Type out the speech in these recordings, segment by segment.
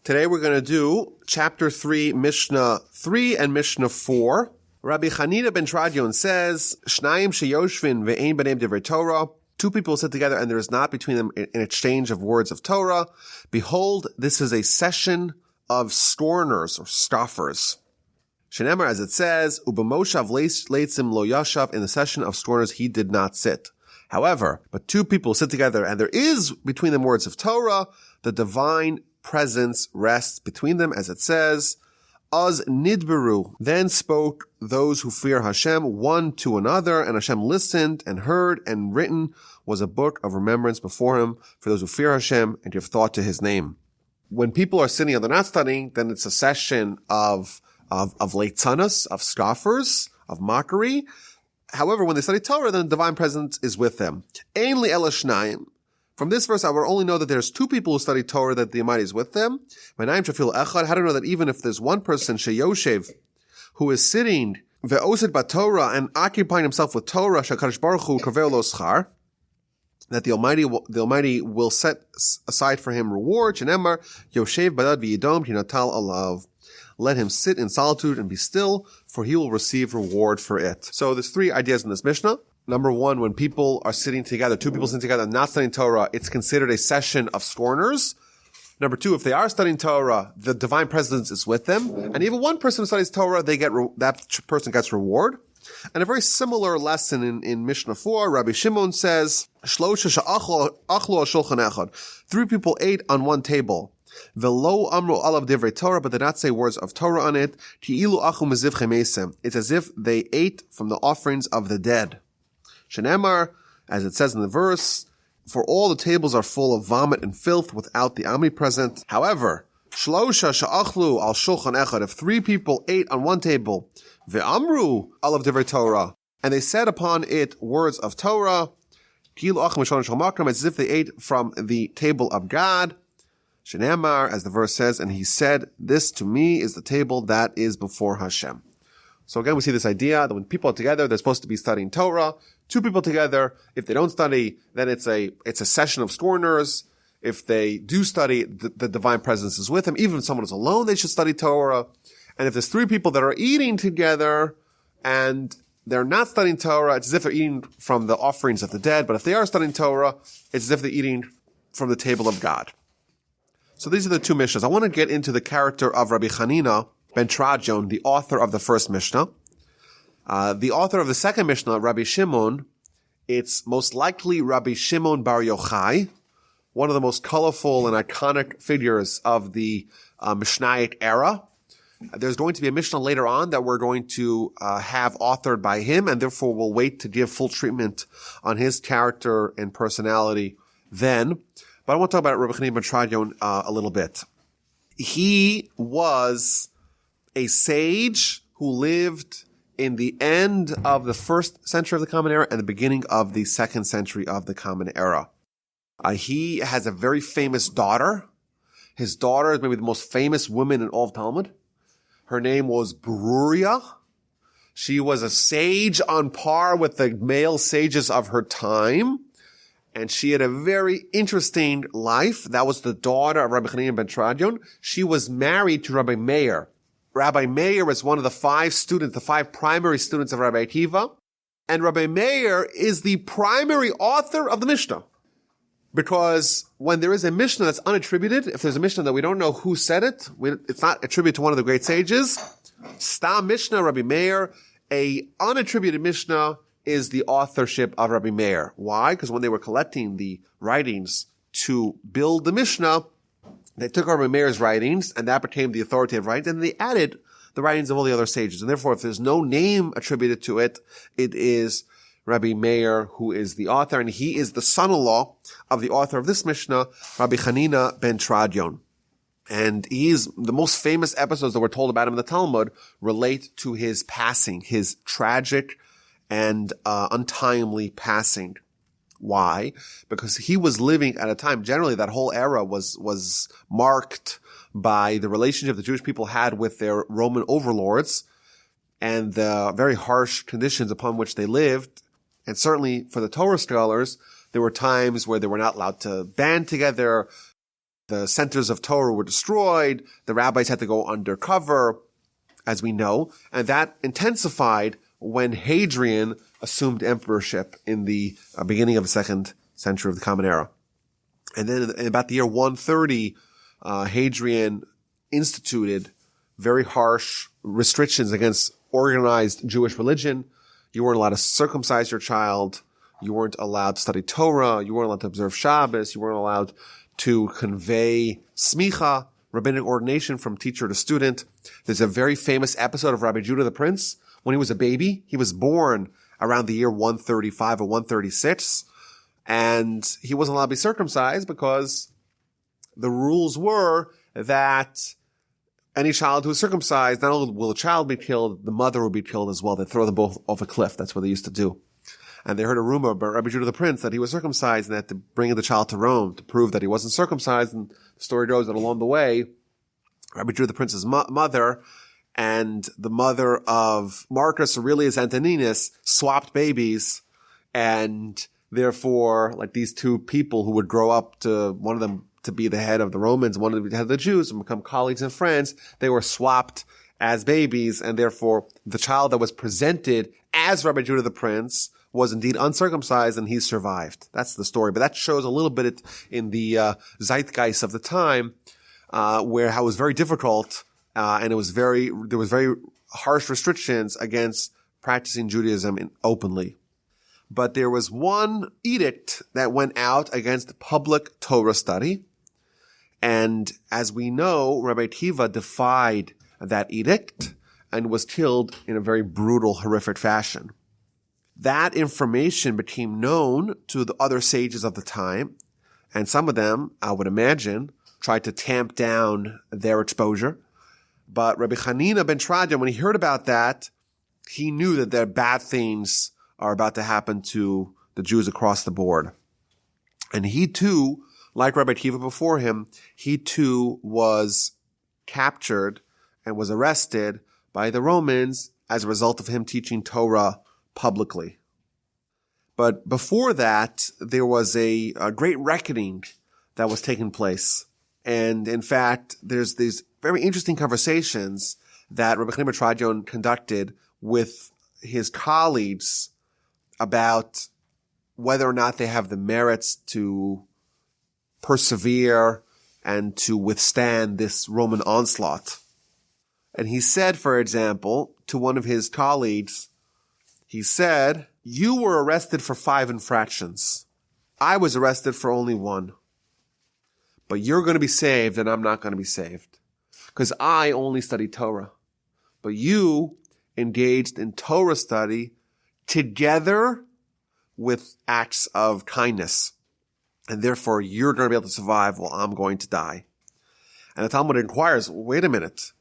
Today we're going to do chapter 3, Mishnah 3 and Mishnah 4. Rabbi Chanina ben Tradion says, Shnayim sheyoshvin ve'ein b'neim divrei Torah. Two people sit together and there is not between them an exchange of words of Torah. Behold, this is a session of scorners or scoffers. Shenemar, as it says, Ubamoshav leitzim lo yashav, in the session of scorners he did not sit. However, but two people sit together and there is between them words of Torah, the divine presence rests between them, as it says, Az nidberu, then spoke those who fear Hashem one to another, and Hashem listened and heard, and written was a book of remembrance before him for those who fear Hashem and give thought to his name. When people are sitting and they're not studying, then it's a session of leitzanas, of scoffers, of mockery. However, when they study Torah, then the divine presence is with them. Ein li ela shnayim. From this verse, I will only know that there's two people who study Torah, that the Almighty is with them. How do I know that even if there's one person, sheyoshev, who is sitting, ve'osid b'Torah, and occupying himself with Torah, shakadosh baruch hu kaveh lo schar, that the Almighty will set aside for him reward. Shenemar, yoshev badad v'yidom tinatal alav. Let him sit in solitude and be still, for he will receive reward for it. So there's three ideas in this Mishnah. Number one, when people are sitting together, two people sitting together and not studying Torah, it's considered a session of scorners. Number two, if they are studying Torah, the divine presence is with them. And even one person who studies Torah, that person gets reward. And a very similar lesson in Mishnah 4, Rabbi Shimon says, three people ate on one table. Velo amru alav divrei Torah, but did not say words of Torah on it. It's as if they ate from the offerings of the dead. Shenemar, as it says in the verse, for all the tables are full of vomit and filth without the omnipresent. However, shlosha sha'achlu al shulchan echad, if three people ate on one table, ve'amru alav divrei Torah, and they said upon it words of Torah, as if they ate from the table of God. Shenemar, as the verse says, and he said, this to me is the table that is before Hashem. So again, we see this idea that when people are together, they're supposed to be studying Torah. Two people together, if they don't study, then it's a session of scorners. If they do study, the divine presence is with them. Even if someone is alone, they should study Torah. And if there's three people that are eating together and they're not studying Torah, it's as if they're eating from the offerings of the dead. But if they are studying Torah, it's as if they're eating from the table of God. So these are the two Mishnahs. I want to get into the character of Rabbi Chanina ben Tradion, the author of the first Mishnah. The author of the second Mishnah, Rabbi Shimon, it's most likely Rabbi Shimon Bar Yochai, one of the most colorful and iconic figures of the Mishnaic era. There's going to be a Mishnah later on that we're going to have authored by him, and therefore we'll wait to give full treatment on his character and personality then. But I want to talk about Rabbi Chanina ben Tradion a little bit. He was a sage who lived in the end of the first century of the Common Era and the beginning of the second century of the Common Era. He has a very famous daughter. His daughter is maybe the most famous woman in all of Talmud. Her name was Beruria. She was a sage on par with the male sages of her time. And she had a very interesting life. That was the daughter of Rabbi Chanina ben Tradion. She was married to Rabbi Meir. Rabbi Meir was one of the five primary students of Rabbi Akiva. And Rabbi Meir is the primary author of the Mishnah. Because when there is a Mishnah that's unattributed, if there's a Mishnah that we don't know who said it, it's not attributed to one of the great sages, Stam Mishnah, Rabbi Meir, a unattributed Mishnah is the authorship of Rabbi Meir. Why? Because when they were collecting the writings to build the Mishnah, they took Rabbi Meir's writings, and that became the authoritative writings, and they added the writings of all the other sages. And therefore, if there's no name attributed to it, it is Rabbi Meir who is the author, and he is the son-in-law of the author of this Mishnah, Rabbi Chanina ben Tradion. And the most famous episodes that were told about him in the Talmud relate to his passing, his tragic and untimely passing. Why? Because he was living at a time, generally that whole era was marked by the relationship the Jewish people had with their Roman overlords and the very harsh conditions upon which they lived. And certainly for the Torah scholars, there were times where they were not allowed to band together. The centers of Torah were destroyed. The rabbis had to go undercover, as we know, and that intensified when Hadrian assumed emperorship in the beginning of the 2nd century of the Common Era. And then in about the year 130, Hadrian instituted very harsh restrictions against organized Jewish religion. You weren't allowed to circumcise your child. You weren't allowed to study Torah. You weren't allowed to observe Shabbos. You weren't allowed to convey smicha, rabbinic ordination from teacher to student. There's a very famous episode of Rabbi Judah the Prince. When he was a baby, he was born around the year 135 or 136, and he wasn't allowed to be circumcised because the rules were that any child who is circumcised, not only will the child be killed, the mother will be killed as well. They throw them both off a cliff. That's what they used to do. And they heard a rumor about Rabbi Judah the Prince that he was circumcised and they had to bring the child to Rome to prove that he wasn't circumcised. And the story goes that along the way, Rabbi Judah the Prince's mother and the mother of Marcus Aurelius Antoninus swapped babies, and therefore, like, these two people who would grow up to, one of them to be the head of the Romans, one of them to be the head of the Jews, and become colleagues and friends, they were swapped as babies, and therefore the child that was presented as Rabbi Judah the Prince was indeed uncircumcised, and he survived. That's the story. But that shows a little bit in the zeitgeist of the time, where how it was very difficult, and there was very harsh restrictions against practicing Judaism openly. But there was one edict that went out against public Torah study. And as we know, Rabbi Akiva defied that edict and was killed in a very brutal, horrific fashion. That information became known to the other sages of the time, and some of them, I would imagine, tried to tamp down their exposure. But Rabbi Hanina ben Trajan, when he heard about that, he knew that there bad things are about to happen to the Jews across the board. And he too, like Rabbi Akiva before him, he too was captured and was arrested by the Romans as a result of him teaching Torah publicly. But before that, there was a great reckoning that was taking place. And in fact, there's these very interesting conversations that Rabbi Hanina ben Trajan conducted with his colleagues about whether or not they have the merits to persevere and to withstand this Roman onslaught. And he said, for example, to one of his colleagues, he said, "You were arrested for 5 infractions. I was arrested for only 1. But you're going to be saved and I'm not going to be saved. Because I only studied Torah. But you engaged in Torah study together with acts of kindness. And therefore, you're going to be able to survive while I'm going to die." And the Talmud inquires, wait a minute.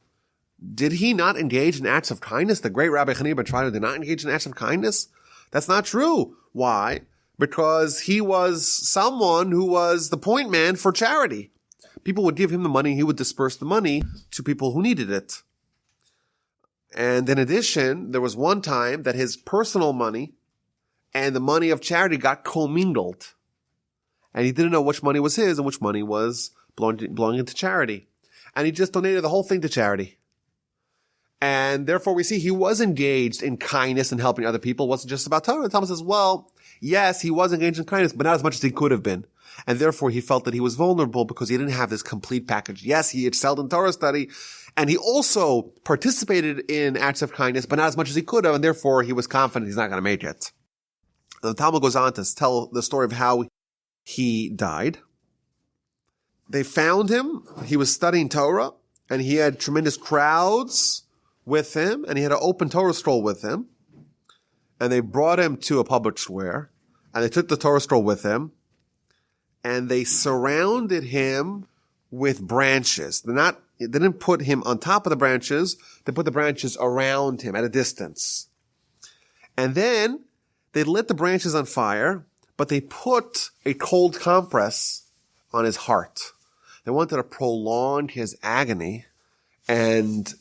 Did he not engage in acts of kindness? The great Rabbi Hanina ben Trajan did not engage in acts of kindness? That's not true. Why? Because he was someone who was the point man for charity. People would give him the money, he would disperse the money to people who needed it. And in addition, there was one time that his personal money and the money of charity got commingled. And he didn't know which money was his and which money was belonging to charity. And he just donated the whole thing to charity. And therefore we see he was engaged in kindness and helping other people. It wasn't just about Torah. And Thomas says, well, yes, he was engaged in kindness, but not as much as he could have been. And therefore he felt that he was vulnerable because he didn't have this complete package. Yes, he excelled in Torah study, and he also participated in acts of kindness, but not as much as he could have, and therefore he was confident he's not going to make it. The Talmud goes on to tell the story of how he died. They found him. He was studying Torah, and he had tremendous crowds with him, and he had an open Torah scroll with him. And they brought him to a public square, and they took the Torah scroll with him, and they surrounded him with branches. They didn't put him on top of the branches. They put the branches around him at a distance. And then they lit the branches on fire, but they put a cold compress on his heart. They wanted to prolong his agony, and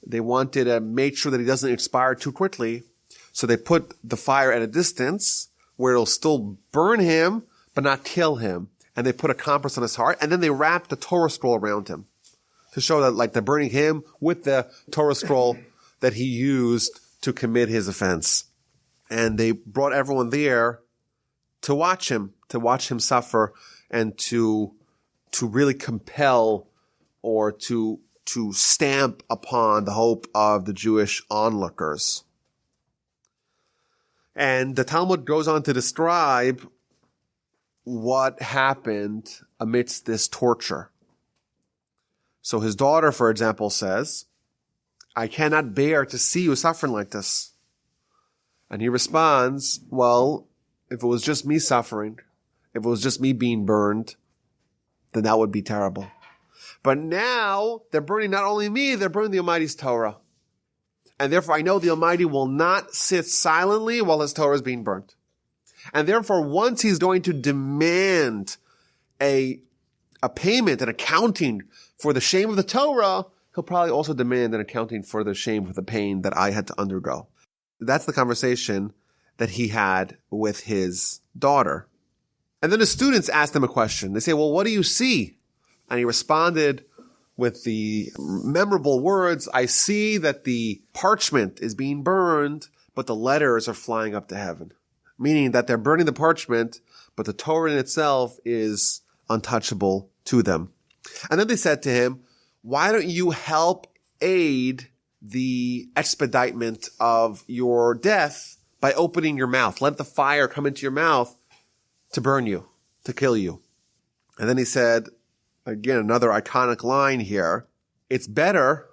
they wanted to make sure that he doesn't expire too quickly. So they put the fire at a distance where it'll still burn him, but not kill him. and they put a compress on his heart, and then they wrapped the Torah scroll around him to show that, like, they're burning him with the Torah scroll that he used to commit his offense. And they brought everyone there to watch him suffer, and to really compel or to stamp upon the hope of the Jewish onlookers. And the Talmud goes on to describe what happened amidst this torture. So his daughter, for example, says, "I cannot bear to see you suffering like this." And he responds, "Well, if it was just me suffering, if it was just me being burned, then that would be terrible. But now they're burning not only me, they're burning the Almighty's Torah. And therefore I know the Almighty will not sit silently while his Torah is being burnt. And therefore once he's going to demand a payment, an accounting for the shame of the Torah, he'll probably also demand an accounting for the shame of the pain that I had to undergo." That's the conversation that he had with his daughter. And then the students asked him a question. They say, "Well, what do you see?" And he responded with the memorable words, "I see that the parchment is being burned, but the letters are flying up to heaven." Meaning that they're burning the parchment, but the Torah in itself is untouchable to them. And then they said to him, "Why don't you help aid the expeditement of your death by opening your mouth? Let the fire come into your mouth to burn you, to kill you." And then he said, again, another iconic line here, "It's better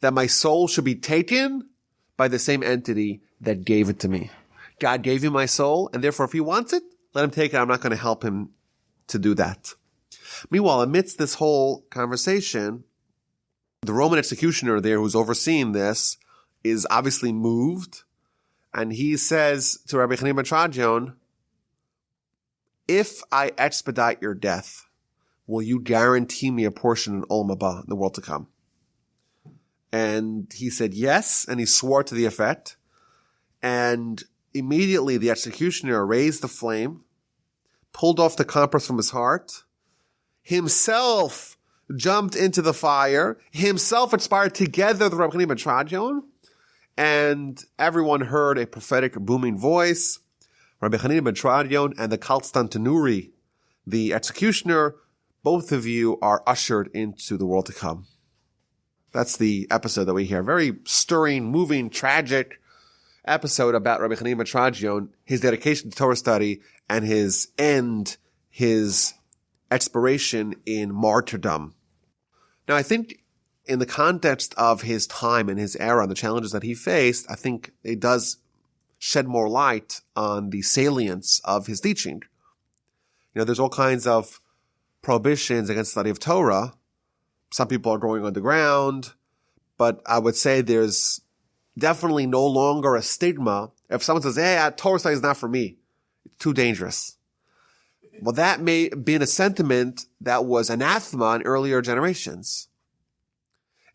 that my soul should be taken by the same entity that gave it to me." God gave you my soul, and therefore if he wants it, let him take it. I'm not going to help him to do that. Meanwhile, amidst this whole conversation, the Roman executioner there who's overseeing this is obviously moved, and he says to Rabbi Chanina ben Tradion, "If I expedite your death, will you guarantee me a portion in Olam Haba, the world to come?" And he said yes, and he swore to the effect. And immediately the executioner raised the flame, pulled off the compress from his heart, himself jumped into the fire, himself expired together with Rabbi Chanina ben Tradion, and everyone heard a prophetic booming voice. Rabbi Chanina ben Tradion and the Constantinuri, the executioner, both of you are ushered into the world to come. That's the episode that we hear. Very stirring, moving, tragic episode about Rabbi Chanina ben Tradion, his dedication to Torah study, and his end, his expiration in martyrdom. Now, I think in the context of his time and his era and the challenges that he faced, I think it does shed more light on the salience of his teaching. You know, there's all kinds of prohibitions against study of Torah. Some people are going underground, but I would say there's definitely no longer a stigma. If someone says, "Hey, Torah study is not for me, it's too dangerous." Well, that may have been a sentiment that was anathema in earlier generations.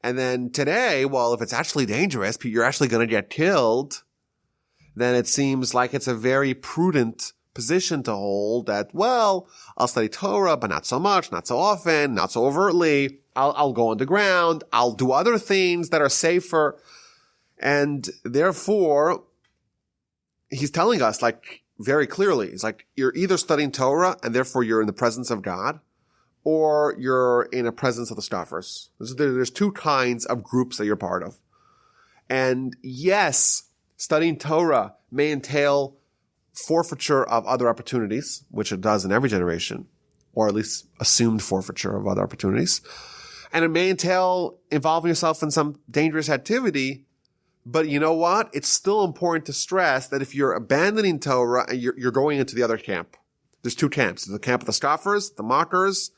And then today, well, if it's actually dangerous, you're actually going to get killed, then it seems like it's a very prudent position to hold that, well, I'll study Torah, but not so much, not so often, not so overtly. I'll go underground. I'll do other things that are safer. And therefore, he's telling us, like, very clearly, it's like, you're either studying Torah and therefore you're in the presence of God, or you're in a presence of the scoffers. There's two kinds of groups that you're part of. And yes, studying Torah may entail forfeiture of other opportunities, which it does in every generation, or at least assumed forfeiture of other opportunities. And it may entail involving yourself in some dangerous activity. But you know what? It's still important to stress that if you're abandoning Torah and you're going into the other camp, there's two camps. There's the camp of the scoffers, the mockers,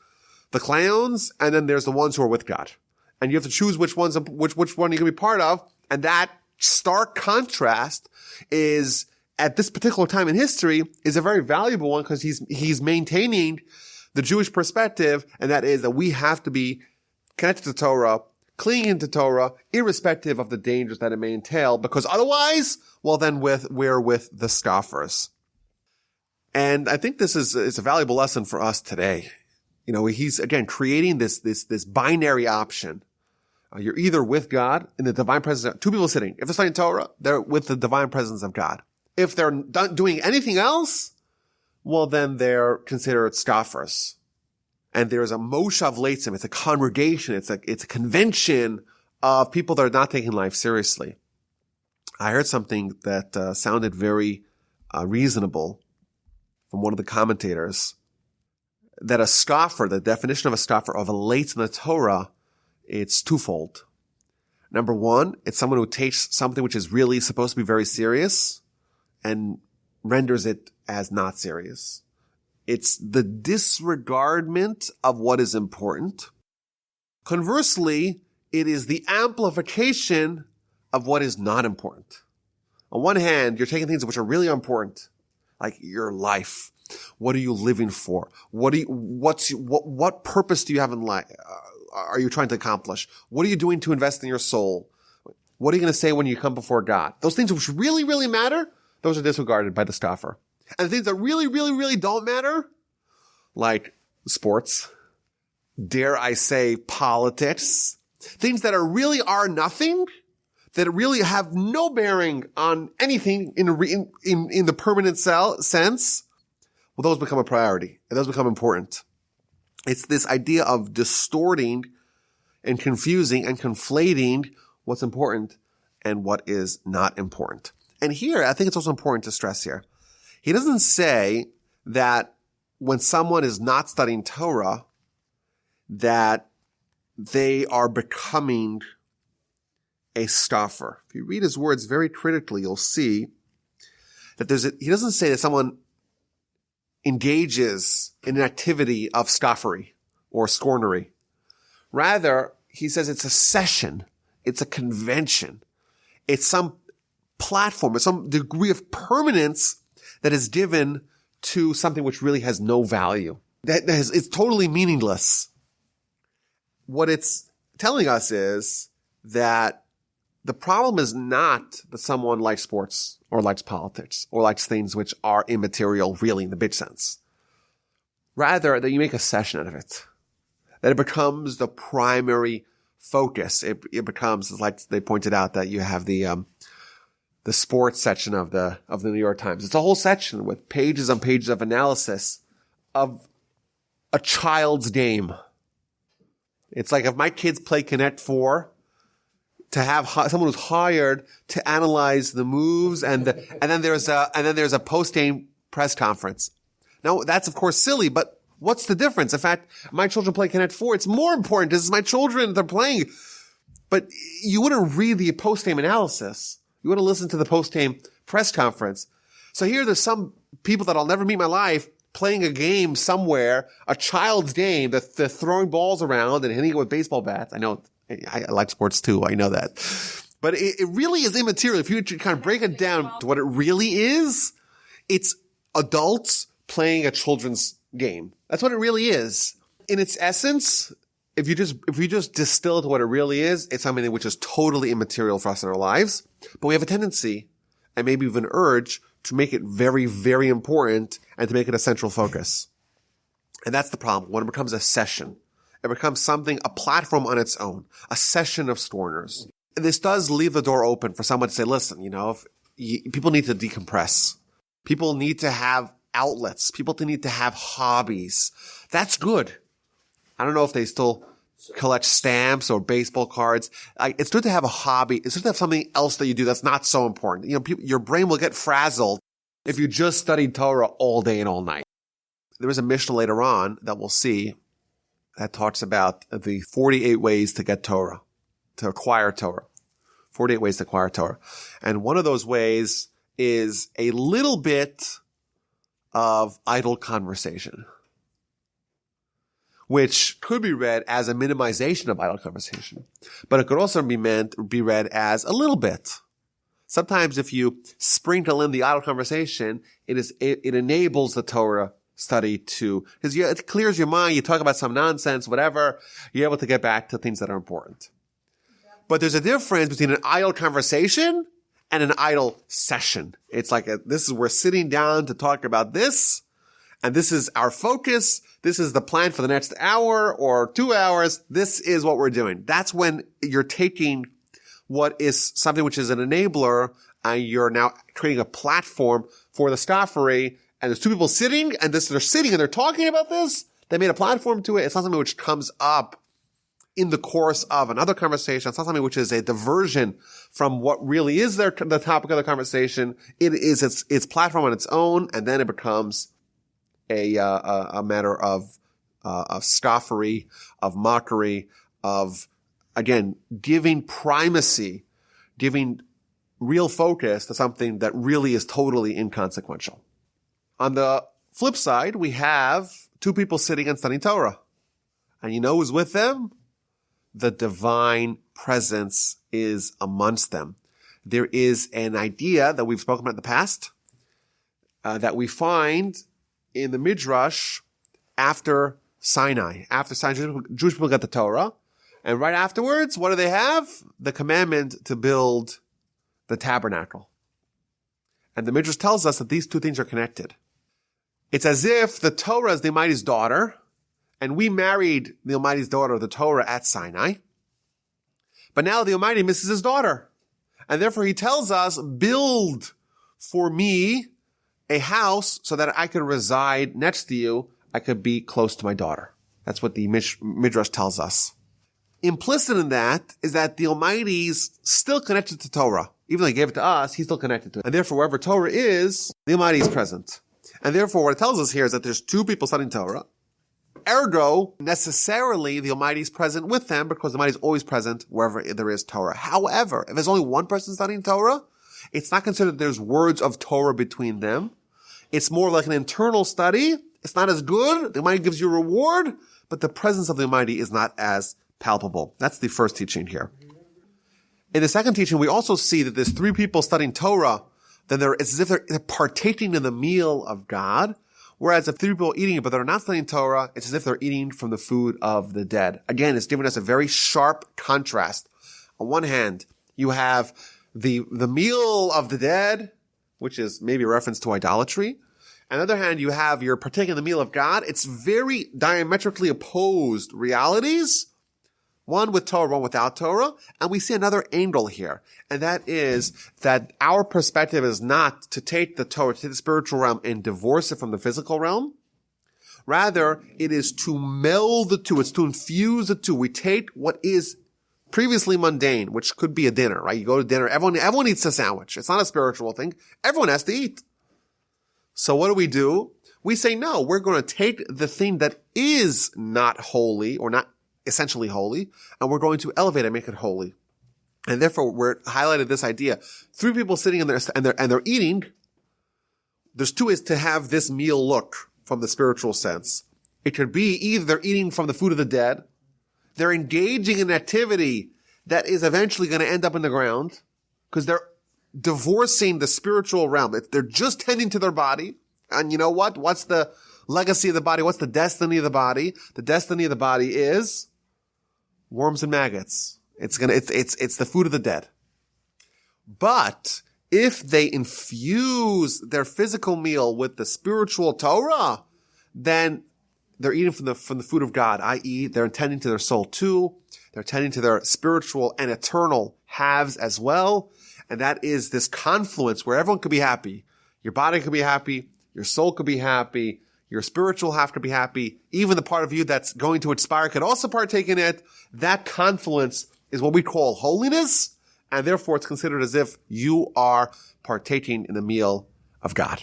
the clowns, and then there's the ones who are with God. And you have to choose which one you're going to be part of. And that stark contrast is, at this particular time in history, is a very valuable one, because he's maintaining the Jewish perspective, and that is that we have to be connected to Torah, clinging to Torah, irrespective of the dangers that it may entail, because otherwise, well, then we're with the scoffers. And I think this is a valuable lesson for us today. He's again creating this binary option. You're either with God in the divine presence. Two people sitting. If they're studying Torah, they're with the divine presence of God. If they're not doing anything else, well, then they're considered scoffers. And there's a moshav leitzim. It's a congregation. It's a convention of people that are not taking life seriously. I heard something that sounded very reasonable from one of the commentators, that a scoffer, the definition of a scoffer, of a leitzim in the Torah, it's twofold. Number one, it's someone who takes something which is really supposed to be very serious and renders it as not serious. It's the disregardment of what is important. Conversely, it is the amplification of what is not important. On one hand, you're taking things which are really important, like your life. What are you living for? What purpose do you have in life? Are you trying to accomplish? What are you doing to invest in your soul? What are you going to say when you come before God? Those things which really, really matter, those are disregarded by the scoffer. And the things that really, really, really don't matter, like sports, dare I say politics, things that are nothing, that really have no bearing on anything in the permanent sense, well, those become a priority and those become important. It's this idea of distorting and confusing and conflating what's important and what is not important. And here, I think it's also important to stress here. He doesn't say that when someone is not studying Torah, that they are becoming a scoffer. If you read his words very critically, you'll see that he doesn't say that someone engages in an activity of scoffery or scornery. Rather, he says it's a session. It's a convention. It's some platform. It's some degree of permanence that is given to something which really has no value. It's totally meaningless. What it's telling us is that the problem is not that someone likes sports or likes politics or likes things which are immaterial really in the big sense. Rather, that you make a session out of it. That it becomes the primary focus. It becomes, like they pointed out, that you have the sports section of the New York Times. It's a whole section with pages and pages of analysis of a child's game. It's like if my kids play Connect 4, to have someone who's hired to analyze the moves and then there's a post-game press conference. Now, that's of course silly, but what's the difference? In fact, my children play Connect 4. It's more important. This is my children. They're playing. But you wouldn't read the post-game analysis. You want to listen to the post-game press conference. So here there's some people that I'll never meet in my life playing a game somewhere, a child's game, that they're throwing balls around and hitting it with baseball bats. I know I like sports too. I know that. But it really is immaterial. If you kind of break it down to what it really is, it's adults playing a children's game. That's what it really is. In its essence, if you just distill it to what it really is, it's something which is totally immaterial for us in our lives. But we have a tendency, and maybe even an urge, to make it very, very important and to make it a central focus. And that's the problem. When it becomes a session, it becomes something, a platform on its own, a session of scorners. This does leave the door open for someone to say, listen, people need to decompress. People need to have outlets. People need to have hobbies. That's good. I don't know if they still collect stamps or baseball cards. It's good to have a hobby. It's good to have something else that you do that's not so important. Your brain will get frazzled if you just studied Torah all day and all night. There is a Mishnah later on that we'll see that talks about the 48 ways to get Torah, to acquire Torah. 48 ways to acquire Torah. And one of those ways is a little bit of idle conversation, which could be read as a minimization of idle conversation. But it could also be read as a little bit. Sometimes if you sprinkle in the idle conversation, it enables the Torah study because it clears your mind. You talk about some nonsense, whatever. You're able to get back to things that are important. But there's a difference between an idle conversation and an idle session. It's like we're sitting down to talk about this, and this is our focus. This is the plan for the next hour or 2 hours. This is what we're doing. That's when you're taking what is something which is an enabler, and you're now creating a platform for the scaffory. And there's two people sitting, and they're sitting and they're talking about this. They made a platform to it. It's not something which comes up in the course of another conversation. It's not something which is a diversion from what really is the topic of the conversation. It is its platform on its own, and then it becomes a matter of scoffery, of mockery, of, again, giving primacy, giving real focus to something that really is totally inconsequential. On the flip side, we have two people sitting and studying Torah. And you know who's with them? The divine presence is amongst them. There is an idea that we've spoken about in the past, that we find in the Midrash after Sinai. After Sinai, Jewish people got the Torah. And right afterwards, what do they have? The commandment to build the tabernacle. And the Midrash tells us that these two things are connected. It's as if the Torah is the Almighty's daughter, and we married the Almighty's daughter, the Torah, at Sinai. But now the Almighty misses his daughter. And therefore he tells us, build for me a house so that I could reside next to you. I could be close to my daughter. That's what the Midrash tells us. Implicit in that is that the Almighty's still connected to Torah. Even though he gave it to us, he's still connected to it. And therefore, wherever Torah is, the Almighty is present. And therefore, what it tells us here is that there's two people studying Torah. Ergo, necessarily, the Almighty is present with them because the Almighty is always present wherever there is Torah. However, if there's only one person studying Torah, it's not considered that there's words of Torah between them. It's more like an internal study. It's not as good. The Almighty gives you a reward, but the presence of the Almighty is not as palpable. That's the first teaching here. In the second teaching, we also see that there's three people studying Torah. Then it's as if they're partaking in the meal of God. Whereas if three people are eating it, but they're not studying Torah, it's as if they're eating from the food of the dead. Again, it's giving us a very sharp contrast. On one hand, you have the meal of the dead, which is maybe a reference to idolatry. On the other hand, you have you're partaking in the meal of God. It's very diametrically opposed realities. One with Torah, one without Torah. And we see another angle here. And that is that our perspective is not to take the Torah, to take the spiritual realm and divorce it from the physical realm. Rather, it is to meld the two. It's to infuse the two. We take what is previously mundane, which could be a dinner, right? You go to dinner, everyone eats a sandwich. It's not a spiritual thing. Everyone has to eat. So what do? We say, no, we're going to take the thing that is not holy or not essentially holy, and we're going to elevate it, make it holy. And therefore, we're highlighted this idea. Three people sitting in there and they're eating. There's two ways to have this meal look from the spiritual sense. It could be either they're eating from the food of the dead, they're engaging in activity that is eventually going to end up in the ground, because they're divorcing the spiritual realm. They're just tending to their body. And you know what? What's the legacy of the body? What's the destiny of the body? The destiny of the body is worms and maggots. It's the food of the dead. But if they infuse their physical meal with the spiritual Torah, then they're eating from the food of God, i.e., they're attending to their soul too. They're attending to their spiritual and eternal halves as well. And that is this confluence where everyone could be happy. Your body could be happy. Your soul could be happy. Your spiritual half could be happy. Even the part of you that's going to inspire could also partake in it. That confluence is what we call holiness. And therefore, it's considered as if you are partaking in the meal of God.